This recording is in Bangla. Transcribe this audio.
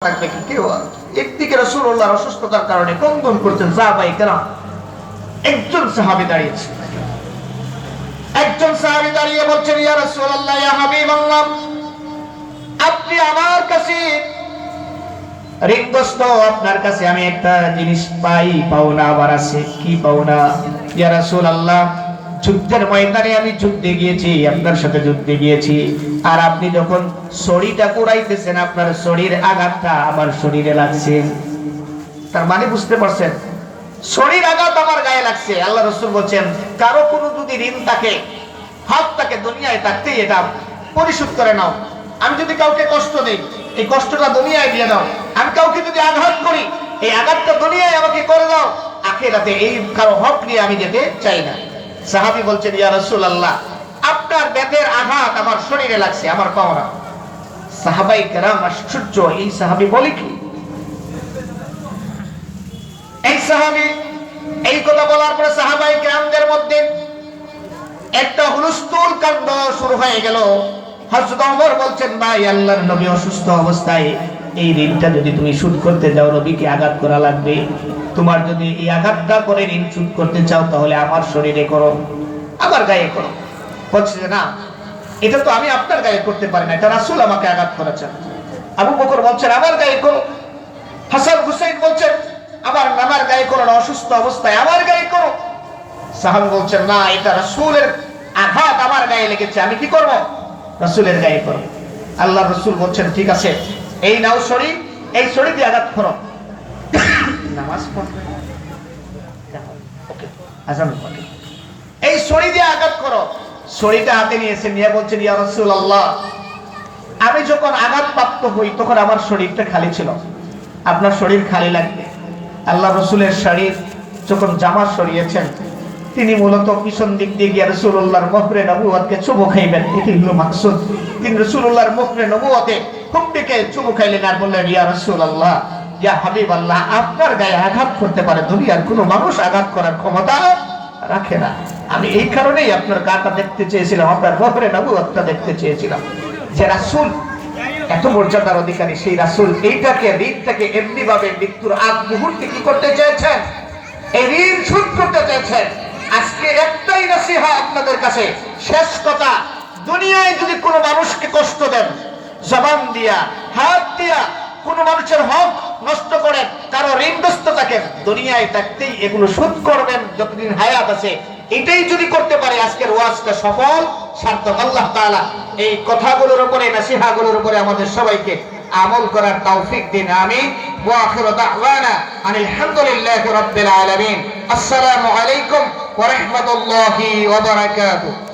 থাকবে কি কেউ? একদিকে রাসূলুল্লাহর অসুস্থতার কারণে ক্রন্দন করছেন সাহাবায়ে কেরাম। একজন সাহাবী দাঁড়িয়েছে, একজন সাহাবী দাঁড়িয়ে বলছেন, ইয়া রাসূলুল্লাহ, ইয়া হাবিবাল্লাহ, আপনি আমার কাছে ঋণগ্রস্ত, আপনার কাছে আমি একটা জিনিস পাওনা আবার আছে। কি পাওনা? ইয়া রাসূলুল্লাহ, যুদ্ধের ময়দানে আমি যুদ্ধে গিয়েছি, আপনার সাথে যুদ্ধে গিয়েছি, আর আপনি যখন শরীরটা কুড়াইতেছেন, আপনার শরীর আঘাতটা আমার শরীরে লাগছে। তার মানে বুঝতে পারছেন, শরীর আঘাত আমার গায়ে লাগছে। আল্লাহ রাসূল বলছেন, কারো কোনো যদি ঋণ থাকে, হক থাকে, দুনিয়ায় থাকতেই এটা পরিশোধ করে নাও। আমি যদি কাউকে কষ্ট দেই, এই কষ্টটা দুনিয়ায় দিয়ে দাও। আমি কাউকে যদি আঘাত করি, এই আঘাতটা দুনিয়ায় আমাকে করে দাও, আখিরাতে এই কারো হক নিয়ে আমি যেতে চাই না। সাহাবী বলছেন, ইয়া রাসূলুল্লাহ, আপনার বেতের আঘাত আমার শরীরে লাগছে, আমার পাওনা। সাহাবায়ে কেরাম আশ্চর্য, এই সাহাবী বলে কি? এই সাহাবী এই কথা বলার পরে সাহাবায়ে কেরামদের মধ্যে একটা হুলস্থুল কাণ্ড শুরু হয়ে গেল। হযরত ওমর বলছেন, ভাই, আল্লাহর নবী অসুস্থ অবস্থায় এই ঋণটা যদি তুমি শোধ করতে যাও, নবীকে আঘাত করা লাগবে। তোমার যদি এই আঘাতটা করে ঋণ শোধ করতে চাও, তাহলে আমার শরীরে করো, আমার গায়ে করো। বলছে যে না, এটা তো আমি আপনার গায়ে করতে পারি না, এটা রাসূল আমাকে আঘাত করেছেন। আবু বকর বলছেন, আমার গায়ে করো। হাসান হুসাইন বলছেন, আমার গায়ে করো না, অসুস্থ অবস্থায় আমার গায়ে করো। সাহাবী বলছেন, না, এটা রাসূলের আঘাত আমার গায়ে লেগেছে, আমি কি করব? রাসূলের গায়ে করো। আল্লাহ রাসূল বলছেন, ঠিক আছে, এই নাও ছড়ি, এই ছড়ি দিয়ে আঘাত করো। নামাজ পড়বে, ওকে, আজান ওকে, এই ছড়ি দিয়ে আঘাত করো। ছড়িটা হাতে নিয়েছে, নিয়ে বলছেন, ইয়া রাসূলুল্লাহ, আমি যখন আঘাতপ্রাপ্ত হই তখন আমার শরীরটা খালি ছিল, আপনার শরীর খালি লাগবে। আল্লাহ রাসূলের শরীর যখন জামা সরিয়েছেন, তিনি মূলত পিছন দিক দিয়ে গিয়ে রাসূলুল্লাহর মুখরে নবুয়তকে চুমু খাইবেন, এটাই হলো মাকসুদ। তিনি রাসূলুল্লাহর মুখরে নবুয়তে হুমটিকে চুমু খাইলেন আর বললেন, ইয়া রাসূলুল্লাহ, ইয়া হাবিবাল্লাহ, আপনার গায়ে আঘাত করতে পারে দুনিয়ার কোনো মানুষ আঘাত করার ক্ষমতা রাখে না। আমি এই কারণেই আপনার গাটা দেখতে চেয়েছিলাম, আপনার মুখরে নবুয়তটা দেখতে চেয়েছিলাম। যে রাসূল এত মর্যাদার অধিকারী, সেই রাসূল এইটাকে, ঋণটাকে এমনি ভাবে মৃত্যুর আগ মুহূর্তে কি করতে চেয়েছেন? এই ঋণ শোধ করতে চেয়েছেন। আজকে একটাই নসিহত আপনাদের কাছে, শেষ কথা, দুনিয়ায় যদি কোনো মানুষকে কষ্ট দেন, জবান দিয়া, হাত দিয়া কোনো মানুষের হক নষ্ট করেন, কারো ঋণগ্রস্ত থাকেন, দুনিয়ায় থাকতেই এগুলো শোধ করবেন যতদিন হায়াত আছে। এটাই যদি করতে পারে, আজকের ওয়াজটা সফল, সার্থক। আল্লাহ তাআলা এই কথাগুলোর উপরে, নসিহতগুলোর উপরে আমাদের সবাইকে আমল করার তৌফিক দিন। আমিন। ওয়া আখিরু দাওয়ানা আনিল হামদুলিল্লাহি রাব্বিল আলামিন। আসসালামু আলাইকুম ওয়া রাহমাতুল্লাহি ওয়া বারাকাতুহু।